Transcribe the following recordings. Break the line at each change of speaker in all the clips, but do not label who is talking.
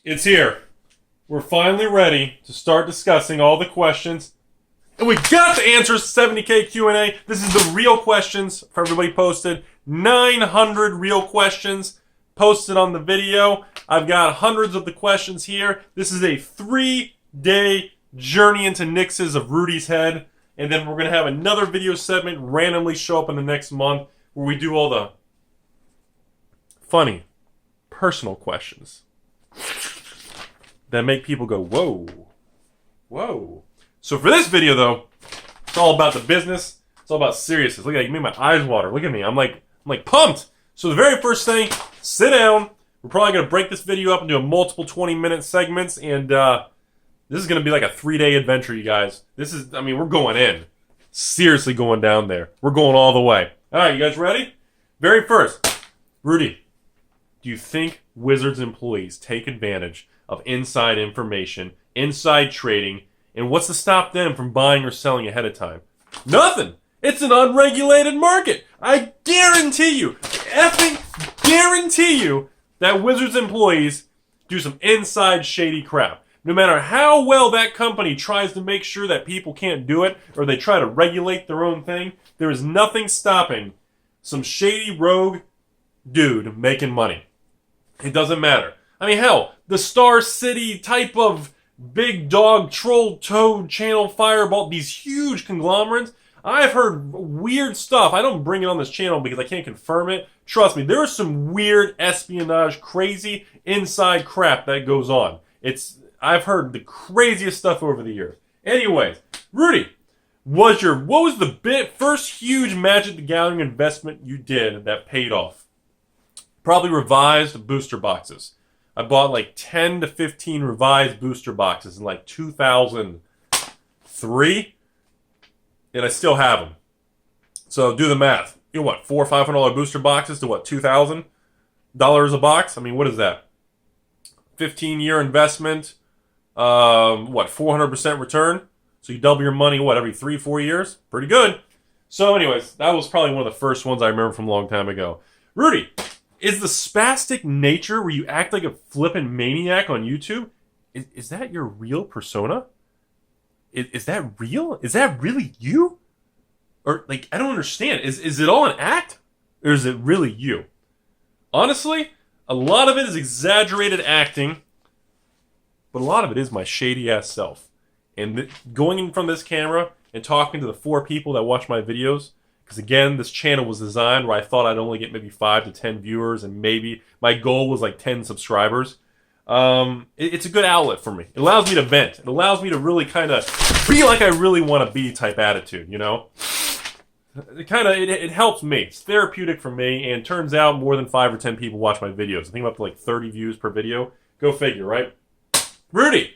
It's here. We're finally ready to start discussing all the questions. And we got the answers to 70K Q&A. This is the real questions for everybody posted. 900 real questions posted on the video. I've got hundreds of the questions here. This is a 3-day journey into Nix's of Rudy's head. And then we're going to have another video segment randomly show up in the next month where we do all the funny, personal questions that make people go, whoa, whoa. So for this video, though, it's all about the business. It's all about seriousness. Look at that. You made my eyes water. Look at me. I'm like pumped. So the very first thing, sit down. We're probably going to break this video up into a multiple 20-minute segments. And this is going to be like a 3-day adventure, you guys. We're going in. Seriously going down there. We're going all the way. All right, you guys ready? Very first, Rudy, do you think Wizards employees take advantage of inside information, inside trading, and what's to stop them from buying or selling ahead of time? Nothing. It's an unregulated market. I guarantee you, effing guarantee you, that Wizards employees do some inside shady crap. No matter how well that company tries to make sure that people can't do it, or they try to regulate their own thing, there is nothing stopping some shady rogue dude making money. It doesn't matter. I mean, hell, the Star City type of big dog, troll, toad, channel, fireball, these huge conglomerates, I've heard weird stuff. I don't bring it on this channel because I can't confirm it. Trust me, there is some weird espionage, crazy inside crap that goes on. I've heard the craziest stuff over the years. Anyways, Rudy, what was the first huge Magic the Gathering investment you did that paid off? Probably revised booster boxes. I bought like 10 to 15 revised booster boxes in like 2003, and I still have them. So do the math. You know what, $400 or $500 booster boxes to what, $2,000 a box? I mean, what is that? 15-year investment, 400% return? So you double your money, every 3-4 years? Pretty good. So anyways, that was probably one of the first ones I remember from a long time ago. Rudy, is the spastic nature where you act like a flippin' maniac on YouTube, is that your real persona? Is that real? Is that really you? Or, I don't understand. Is it all an act? Or is it really you? Honestly, a lot of it is exaggerated acting, but a lot of it is my shady-ass self. And going in front of this camera and talking to the 4 people that watch my videos, because again, this channel was designed where I thought I'd only get maybe 5 to 10 viewers, and maybe my goal was like 10 subscribers. It's a good outlet for me. It allows me to vent. It allows me to really kind of be like I really want to be type attitude, you know? It helps me. It's therapeutic for me, and turns out more than 5 or 10 people watch my videos. I think I'm up to like 30 views per video. Go figure, right? Rudy,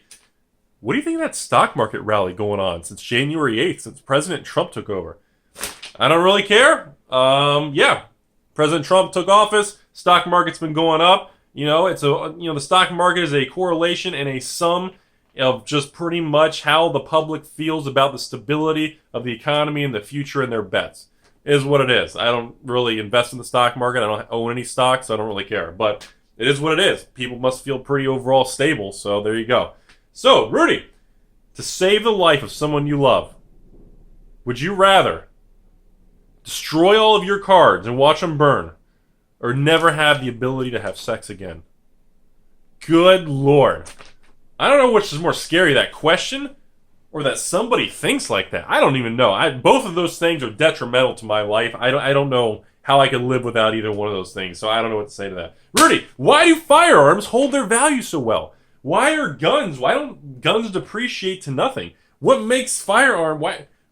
what do you think of that stock market rally going on since January 8th, since President Trump took over? I don't really care. Yeah. President Trump took office. Stock market's been going up. You know, the stock market is a correlation and a sum of just pretty much how the public feels about the stability of the economy and the future and their bets. It is what it is. I don't really invest in the stock market. I don't own any stocks, so I don't really care. But it is what it is. People must feel pretty overall stable, so there you go. So, Rudy, to save the life of someone you love, would you rather destroy all of your cards and watch them burn, or never have the ability to have sex again? Good Lord. I don't know which is more scary, that question or that somebody thinks like that. I don't even know. Both of those things are detrimental to my life. I don't know how I could live without either one of those things, so I don't know what to say to that. Rudy, why do firearms hold their value so well? Why don't guns depreciate to nothing? What makes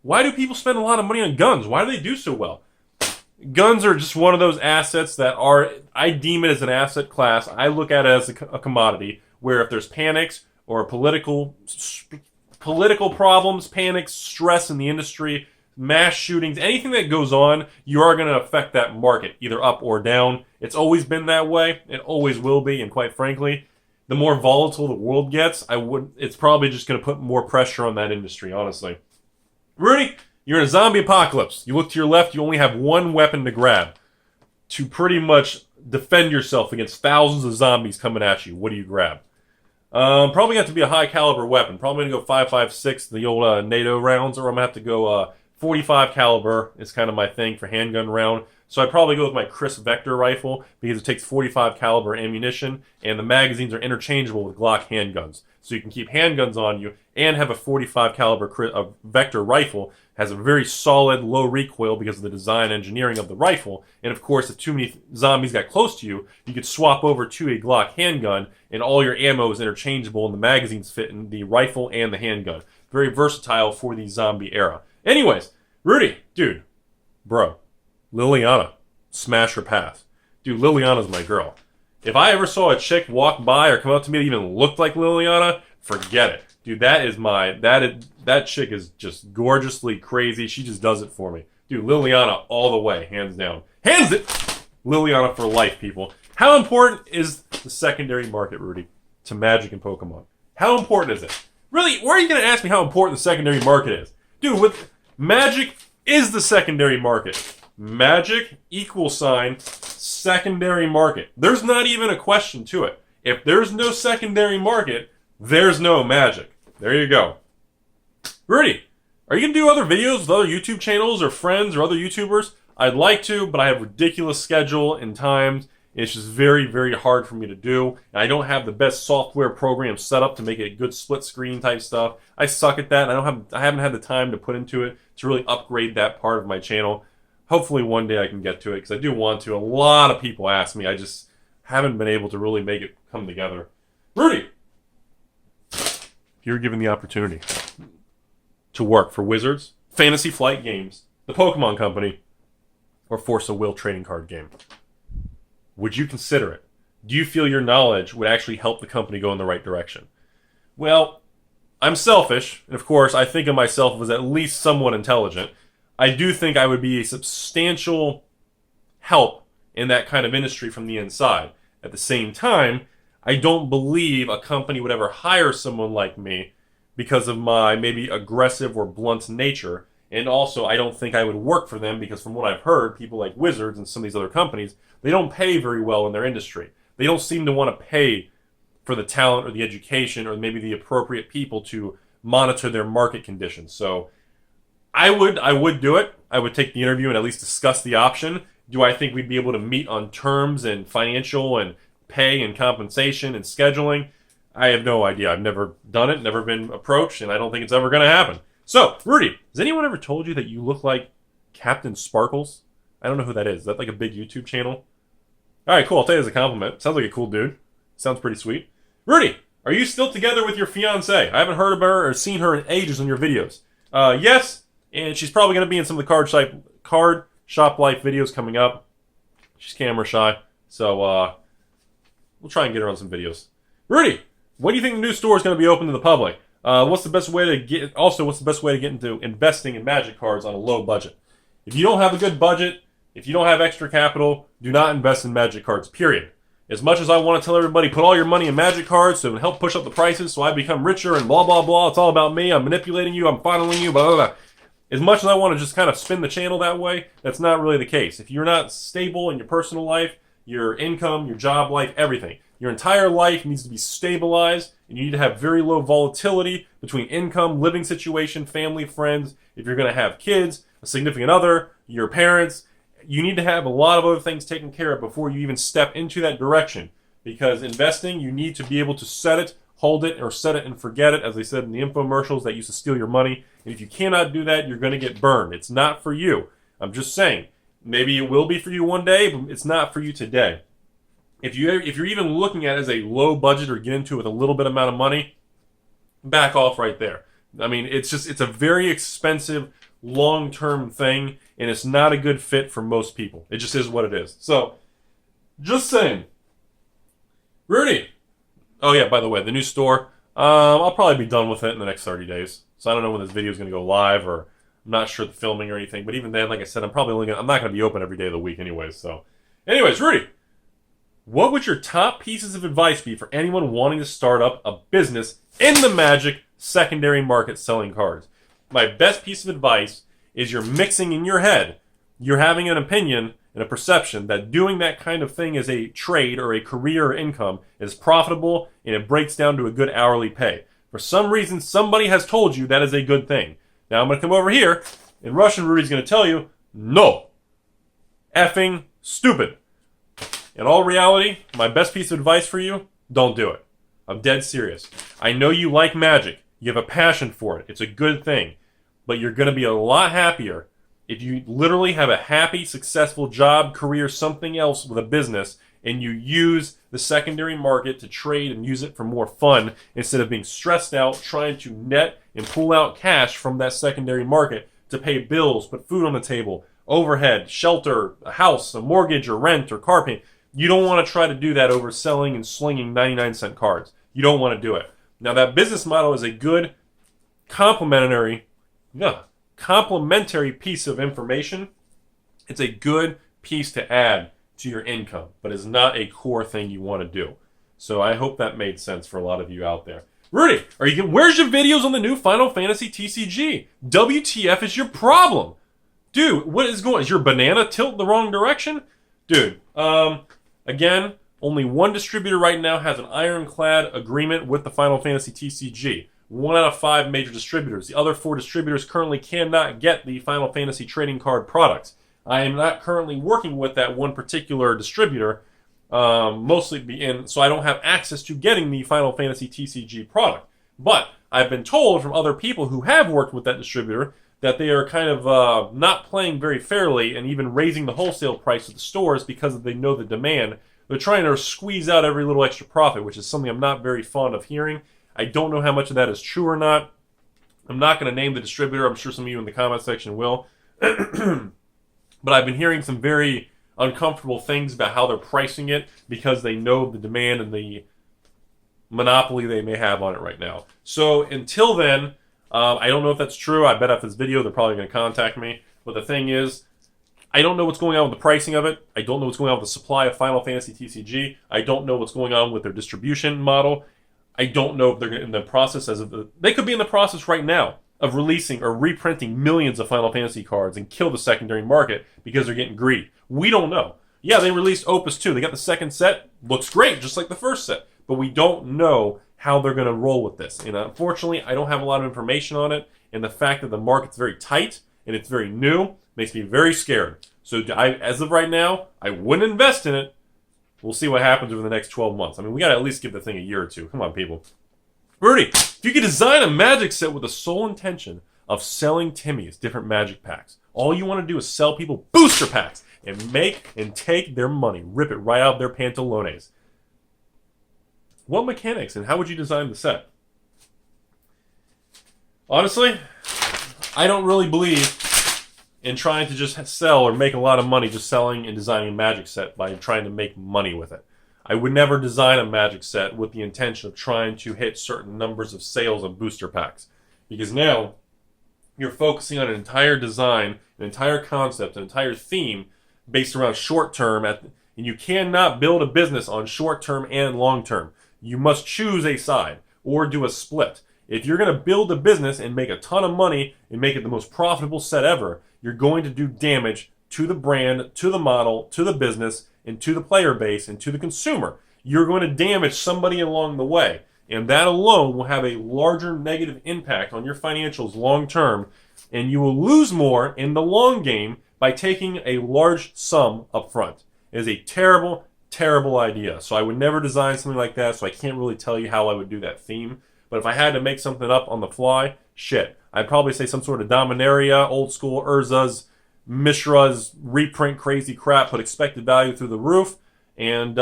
why do people spend a lot of money on guns? Why do they do so well? Guns are just one of those assets I deem it as an asset class. I look at it as a commodity where if there's panics or political problems, panics, stress in the industry, mass shootings, anything that goes on, you are going to affect that market, either up or down. It's always been that way. It always will be, and quite frankly, the more volatile the world gets, it's probably just going to put more pressure on that industry, honestly. Rudy, you're in a zombie apocalypse. You look to your left, you only have one weapon to grab to pretty much defend yourself against thousands of zombies coming at you. What do you grab? Probably have to be a high caliber weapon. Probably gonna go 5.56, the old NATO rounds, or I'm gonna have to go 45 caliber is kind of my thing for handgun round. So I'd probably go with my Chris Vector rifle because it takes 45 caliber ammunition, and the magazines are interchangeable with Glock handguns. So you can keep handguns on you and have a 45 caliber Vector rifle. Has a very solid low recoil because of the design engineering of the rifle. And of course, if too many zombies got close to you, you could swap over to a Glock handgun, and all your ammo is interchangeable, and the magazines fit in the rifle and the handgun. Very versatile for the zombie era. Anyways, Rudy, dude, bro, Liliana, smash her path. Dude, Liliana's my girl. If I ever saw a chick walk by or come up to me that even looked like Liliana, forget it. Dude, that chick is just gorgeously crazy. She just does it for me. Dude, Liliana all the way, hands down. Hands it! Liliana for life, people. How important is the secondary market, Rudy, to Magic and Pokemon? How important is it? Really, where are you going to ask me how important the secondary market is? Dude, with Magic is the secondary market. Magic = secondary market. There's not even a question to it. If there's no secondary market, there's no Magic. There you go. Rudy, are you going to do other videos with other YouTube channels or friends or other YouTubers? I'd like to, but I have a ridiculous schedule and times. It's just very, very hard for me to do. And I don't have the best software program set up to make it good split screen type stuff. I suck at that, and I haven't had the time to put into it to really upgrade that part of my channel. Hopefully one day I can get to it, because I do want to. A lot of people ask me. I just haven't been able to really make it come together. Rudy, if you're given the opportunity to work for Wizards, Fantasy Flight Games, the Pokemon Company, or Force of Will trading card game, would you consider it? Do you feel your knowledge would actually help the company go in the right direction? Well, I'm selfish, and of course I think of myself as at least somewhat intelligent. I do think I would be a substantial help in that kind of industry from the inside. At the same time, I don't believe a company would ever hire someone like me because of my maybe aggressive or blunt nature. And also, I don't think I would work for them because from what I've heard, people like Wizards and some of these other companies, they don't pay very well in their industry. They don't seem to want to pay for the talent or the education or maybe the appropriate people to monitor their market conditions. So I would do it. I would take the interview and at least discuss the option. Do I think we'd be able to meet on terms and financial and pay and compensation and scheduling? I have no idea. I've never done it, never been approached, and I don't think it's ever going to happen. So, Rudy, has anyone ever told you that you look like Captain Sparkles? I don't know who that is. Is that like a big YouTube channel? All right, cool. I'll take it as a compliment. Sounds like a cool dude. Sounds pretty sweet. Rudy, are you still together with your fiance? I haven't heard of her or seen her in ages on your videos. Yes, and she's probably going to be in some of the Card Shop Life videos coming up. She's camera shy, so we'll try and get her on some videos. Rudy, when do you think the new store is going to be open to the public? What's the best way to get into investing in Magic cards on a low budget? If you don't have a good budget, if you don't have extra capital, do not invest in Magic cards, period. As much as I want to tell everybody, put all your money in Magic cards so it help push up the prices so I become richer and blah, blah, blah. It's all about me. I'm manipulating you. I'm funneling you, blah, blah, blah. As much as I want to just kind of spin the channel that way, that's not really the case. If you're not stable in your personal life, your income, your job life, everything, your entire life needs to be stabilized, and you need to have very low volatility between income, living situation, family, friends. If you're going to have kids, a significant other, your parents, you need to have a lot of other things taken care of before you even step into that direction. Because investing, you need to be able to set it, hold it, or set it and forget it, as they said in the infomercials that used to steal your money. And if you cannot do that, you're going to get burned. It's not for you. I'm just saying. Maybe it will be for you one day, but it's not for you today. If you're even looking at it as a low budget or get into it with a little bit amount of money, back off right there. I mean, it's a very expensive, long-term thing, and it's not a good fit for most people. It just is what it is. So, just saying. Rudy. Oh yeah, by the way, the new store, I'll probably be done with it in the next 30 days. So I don't know when this video is going to go live, or I'm not sure the filming or anything. But even then, like I said, I'm not going to be open every day of the week anyways. So, anyways, Rudy. What would your top pieces of advice be for anyone wanting to start up a business in the Magic secondary market selling cards? My best piece of advice is you're mixing in your head. You're having an opinion, and a perception that doing that kind of thing as a trade or a career or income is profitable and it breaks down to a good hourly pay. For some reason, somebody has told you that is a good thing. Now I'm going to come over here, and Russian Rudy's going to tell you, no. Effing stupid. In all reality, my best piece of advice for you, don't do it. I'm dead serious. I know you like magic. You have a passion for it. It's a good thing. But you're going to be a lot happier if you literally have a happy, successful job, career, something else with a business, and you use the secondary market to trade and use it for more fun instead of being stressed out trying to net and pull out cash from that secondary market to pay bills, put food on the table, overhead, shelter, a house, a mortgage or rent or car payment. You don't want to try to do that over selling and slinging 99-cent cards. You don't want to do it. Now that business model is a good complementary piece of information. It's a good piece to add to your income, but it's not a core thing you want to do. So I hope that made sense for a lot of you out there. Rudy, where's your videos on the new Final Fantasy TCG? WTF is your problem? Dude, what is going on? Is your banana tilting the wrong direction? Dude, again, only one distributor right now has an ironclad agreement with the Final Fantasy TCG. 1 out of 5 major distributors. The other 4 distributors currently cannot get the Final Fantasy trading card products. I am not currently working with that one particular distributor, so I don't have access to getting the Final Fantasy TCG product. But I've been told from other people who have worked with that distributor that they are kind of not playing very fairly and even raising the wholesale price of the stores because they know the demand. They're trying to squeeze out every little extra profit, which is something I'm not very fond of hearing. I don't know how much of that is true or not. I'm not going to name the distributor. I'm sure some of you in the comment section will. But I've been hearing some very uncomfortable things about how they're pricing it because they know the demand and the monopoly they may have on it right now. So until then, I don't know if that's true. I bet after this video they're probably going to contact me. But the thing is, I don't know what's going on with the pricing of it. I don't know what's going on with the supply of Final Fantasy TCG. I don't know what's going on with their distribution model. I don't know if they're in the process they could be in the process right now of releasing or reprinting millions of Final Fantasy cards and kill the secondary market because they're getting greedy. We don't know. Yeah, they released Opus 2. They got the second set. Looks great, just like the first set. But we don't know how they're going to roll with this. And unfortunately, I don't have a lot of information on it. And the fact that the market's very tight and it's very new makes me very scared. So as of right now, I wouldn't invest in it. We'll see what happens over the next 12 months. I mean, we got to at least give the thing a year or two. Come on, people. Rudy, if you could design a magic set with the sole intention of selling Timmy's different magic packs, all you want to do is sell people booster packs and make and take their money, rip it right out of their pantalones. What mechanics and how would you design the set? Honestly, I don't really believe in trying to just sell or make a lot of money just selling and designing a magic set by trying to make money with it. I would never design a magic set with the intention of trying to hit certain numbers of sales of booster packs. Because now, you're focusing on an entire design, an entire concept, an entire theme based around short term, and you cannot build a business on short term and long term. You must choose a side or do a split. If you're going to build a business and make a ton of money and make it the most profitable set ever, you're going to do damage to the brand, to the model, to the business, and to the player base, and to the consumer. You're going to damage somebody along the way. And that alone will have a larger negative impact on your financials long term, and you will lose more in the long game by taking a large sum up front. It is a terrible, terrible idea. So I would never design something like that, so I can't really tell you how I would do that theme. But if I had to make something up on the fly, shit. I'd probably say some sort of Dominaria, old school Urza's, Mishra's, reprint crazy crap, put expected value through the roof, and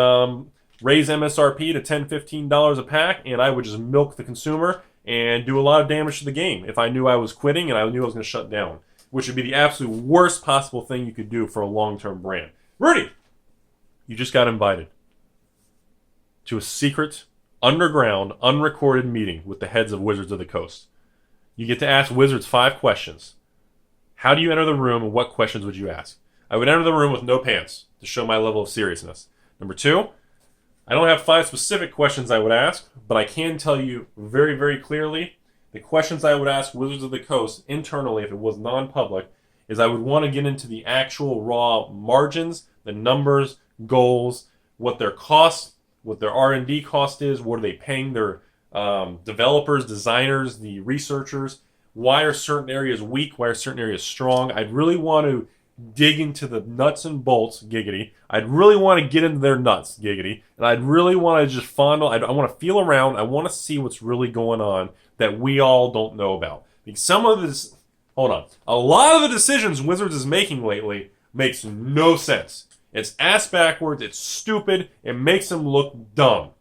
raise MSRP to $10, $15 a pack, and I would just milk the consumer and do a lot of damage to the game if I knew I was quitting and I knew I was going to shut down, which would be the absolute worst possible thing you could do for a long-term brand. Rudy, you just got invited to a secret, underground, unrecorded meeting with the heads of Wizards of the Coast. You get to ask Wizards 5 questions. How do you enter the room, and what questions would you ask? I would enter the room with no pants to show my level of seriousness. Number 2, I don't have 5 specific questions I would ask, but I can tell you very, very clearly the questions I would ask Wizards of the Coast internally if it was non-public is I would want to get into the actual raw margins, the numbers, goals, what their cost, what their R&D cost is, what are they paying their developers, designers, the researchers, why are certain areas weak, why are certain areas strong. I'd really want to dig into the nuts and bolts, giggity. I'd really want to get into their nuts, giggity. And I'd really want to just fondle, I want to feel around, I want to see what's really going on that we all don't know about. Because some of this, hold on, a lot of the decisions Wizards is making lately makes no sense. It's ass backwards, it's stupid, it makes them look dumb.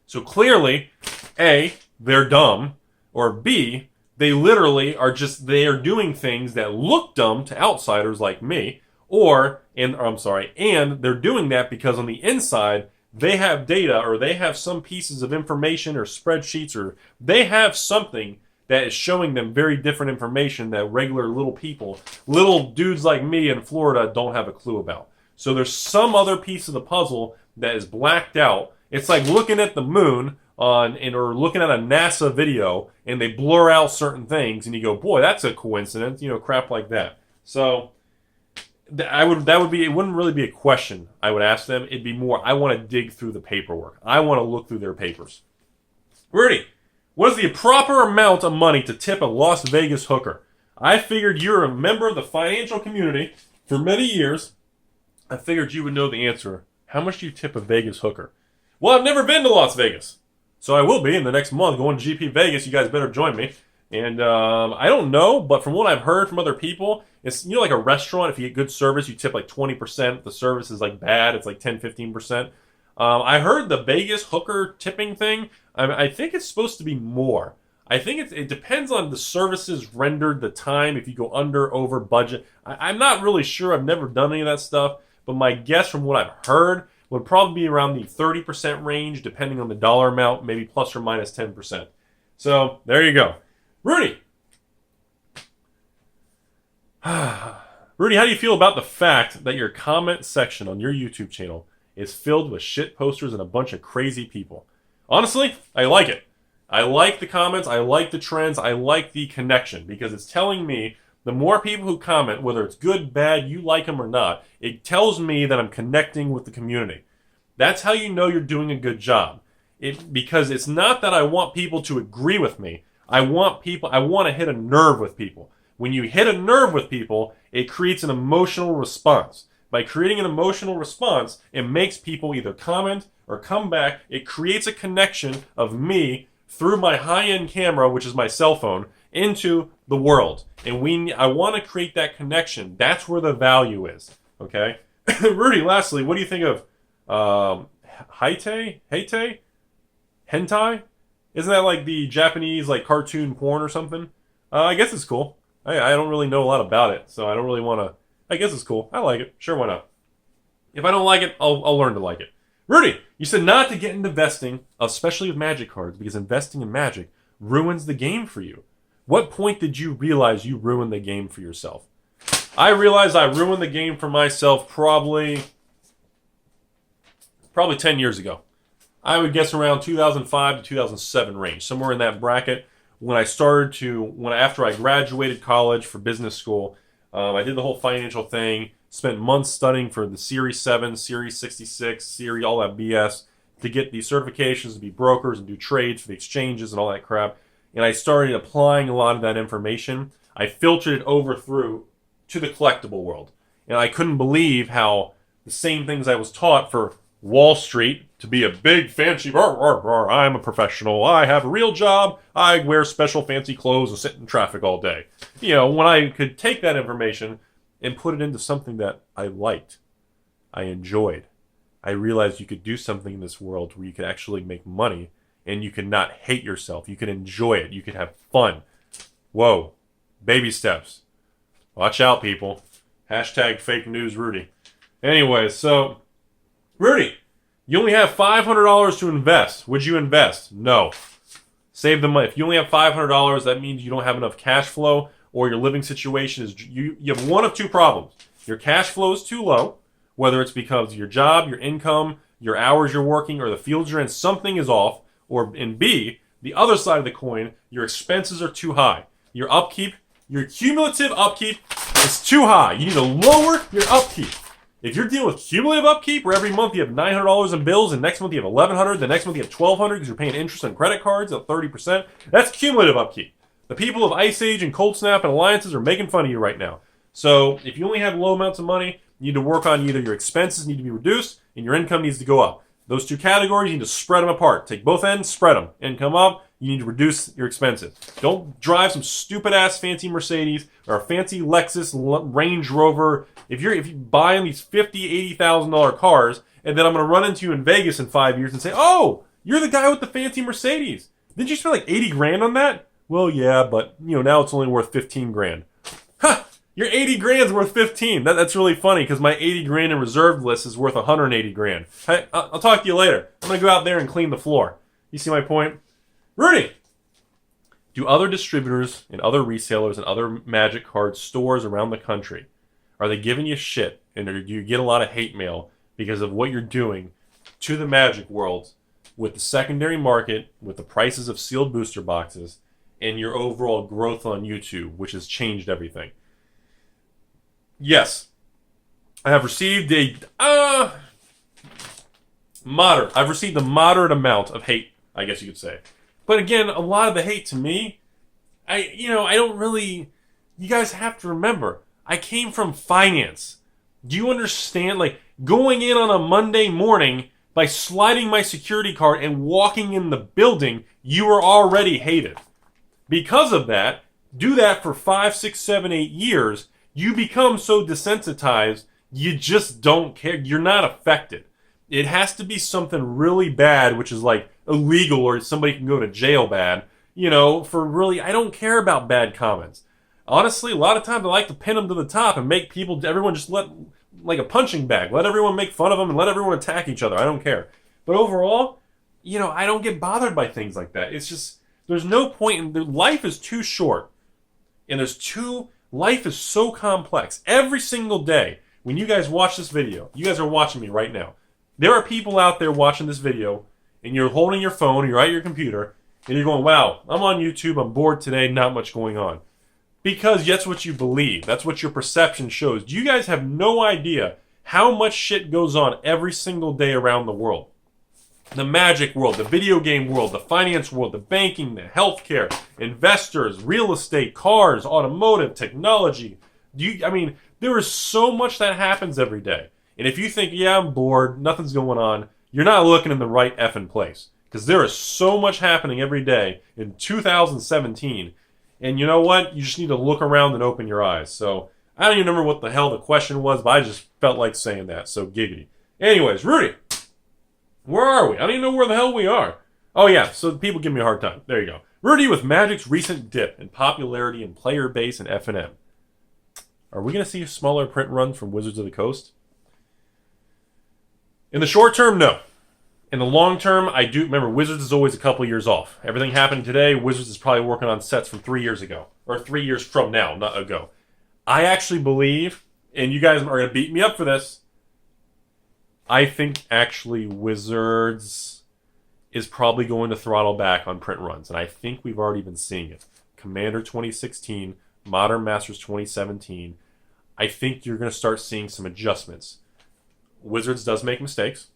So clearly, A, they're dumb, or B, they literally are they are doing things that look dumb to outsiders like me, and they're doing that because on the inside, they have data, or they have some pieces of information, or spreadsheets, or they have something that is showing them very different information that regular little people, little dudes like me in Florida, don't have a clue about. So there's some other piece of the puzzle that is blacked out. It's like looking at the moon or looking at a NASA video and they blur out certain things and you go, boy, that's a coincidence, crap like that. So it wouldn't really be a question I would ask them. It'd be more, I want to dig through the paperwork. I want to look through their papers. Rudy, what is the proper amount of money to tip a Las Vegas hooker? I figured you're a member of the financial community for many years. I figured you would know the answer. How much do you tip a Vegas hooker? Well, I've never been to Las Vegas. So I will be in the next month going to GP Vegas. You guys better join me. And I don't know, but from what I've heard from other people, it's like a restaurant. If you get good service, you tip like 20%. If the service is like bad, it's like 10, 15%. I heard the Vegas hooker tipping thing. I think it's supposed to be more. I think it depends on the services rendered, the time, if you go under, over budget. I'm not really sure. I've never done any of that stuff. But my guess from what I've heard would probably be around the 30% range, depending on the dollar amount, maybe plus or minus 10%. So there you go. Rudy. Rudy, how do you feel about the fact that your comment section on your YouTube channel is filled with shit posters and a bunch of crazy people? Honestly, I like it. I like the comments. I like the trends. I like the connection because it's telling me the more people who comment, whether it's good, bad, you like them or not, it tells me that I'm connecting with the community. That's how you know you're doing a good job. Because it's not that I want people to agree with me. I want to hit a nerve with people. When you hit a nerve with people, it creates an emotional response. By creating an emotional response, it makes people either comment or come back. It creates a connection of me through my high-end camera, which is my cell phone, into the world. And I want to create that connection. That's where the value is. Okay? Rudy, lastly, what do you think of Hentai? Isn't that like the Japanese cartoon porn or something? I guess it's cool. I don't really know a lot about it, so I don't really want to. I guess it's cool. I like it. Sure, why not? If I don't like it, I'll learn to like it. Rudy, you said not to get into investing, especially with Magic cards, because investing in Magic ruins the game for you. What point did you realize you ruined the game for yourself? I realized I ruined the game for myself probably 10 years ago. I would guess around 2005 to 2007 range, somewhere in that bracket. After I graduated college for business school, I did the whole financial thing, spent months studying for the Series 7, Series 66, all that BS, to get the certifications to be brokers and do trades for the exchanges and all that crap. And I started applying a lot of that information. I filtered it over through to the collectible world. And I couldn't believe how the same things I was taught for Wall Street, to be a big fancy, I'm a professional, I have a real job, I wear special fancy clothes and sit in traffic all day. When I could take that information and put it into something that I liked, I enjoyed. I realized you could do something in this world where you could actually make money and you could not hate yourself. You could enjoy it. You could have fun. Whoa. Baby steps. Watch out, people. Hashtag fake news Rudy. Anyway, so, Rudy, you only have $500 to invest. Would you invest? No. Save the money. If you only have $500, that means you don't have enough cash flow, or your living situation is, you have one of two problems. Your cash flow is too low, whether it's because of your job, your income, your hours you're working, or the fields you're in, something is off. Or in B, the other side of the coin, your expenses are too high. Your cumulative upkeep It's too high. You need to lower your upkeep. If you're dealing with cumulative upkeep, where every month you have $900 in bills, and next month you have $1,100, the next month you have $1,200 because you're paying interest on credit cards at 30%, that's cumulative upkeep. The people of Ice Age and Cold Snap and Alliances are making fun of you right now. So if you only have low amounts of money, you need to work on either your expenses need to be reduced and your income needs to go up. Those two categories, you need to spread them apart. Take both ends, spread them. Income up, you need to reduce your expenses. Don't drive some stupid-ass fancy Mercedes or a fancy Lexus Range Rover. If you're buying these $50,000, $80,000 cars, and then I'm going to run into you in Vegas in 5 years and say, oh, you're the guy with the fancy Mercedes. Didn't you spend like 80 grand on that? Well, yeah, but now it's only worth 15 grand. Ha! Your 80 grand's worth 15. That's really funny because my 80 grand in reserved list is worth 180 grand. Hey, I'll talk to you later. I'm going to go out there and clean the floor. You see my point? Rudy! Do other distributors and other resellers and other Magic card stores around the country, are they giving you shit and do you get a lot of hate mail because of what you're doing to the Magic world with the secondary market, with the prices of sealed booster boxes, and your overall growth on YouTube, which has changed everything? Yes, I have received I've received a moderate amount of hate, I guess you could say. But again, a lot of the hate to me, I don't really. You guys have to remember, I came from finance. Do you understand? Like going in on a Monday morning by sliding my security card and walking in the building, you were already hated. Because of that, do that for 5, 6, 7, 8 years. You become so desensitized, you just don't care. You're not affected. It has to be something really bad, which is like illegal or somebody can go to jail bad, for really, I don't care about bad comments. Honestly, a lot of times I like to pin them to the top and make everyone just let, like a punching bag, let everyone make fun of them and let everyone attack each other. I don't care. But overall, I don't get bothered by things like that. It's just, there's no point life is too short. And life is so complex. Every single day, when you guys watch this video, you guys are watching me right now. There are people out there watching this video, and you're holding your phone, or you're at your computer, and you're going, wow, I'm on YouTube, I'm bored today, not much going on. Because that's what you believe. That's what your perception shows. You guys have no idea how much shit goes on every single day around the world. The Magic world, the video game world, the finance world, the banking, the healthcare, investors, real estate, cars, automotive, technology. There is so much that happens every day. And if you think, yeah, I'm bored, nothing's going on, you're not looking in the right effing place. Because there is so much happening every day in 2017. And you know what? You just need to look around and open your eyes. So, I don't even remember what the hell the question was, but I just felt like saying that. So, giggity. Anyways, Rudy. Where are we? I don't even know where the hell we are. Oh, yeah. So people give me a hard time. There you go. Rudy with Magic's recent dip in popularity and player base and F&M. Are we going to see a smaller print run from Wizards of the Coast? In the short term, no. In the long term, I do. Remember, Wizards is always a couple years off. Everything happened today. Wizards is probably working on sets from 3 years ago. Or 3 years from now, not ago. I actually believe, and you guys are going to beat me up for this, I think actually Wizards is probably going to throttle back on print runs. And I think we've already been seeing it. Commander 2016, Modern Masters 2017. I think you're going to start seeing some adjustments. Wizards does make mistakes.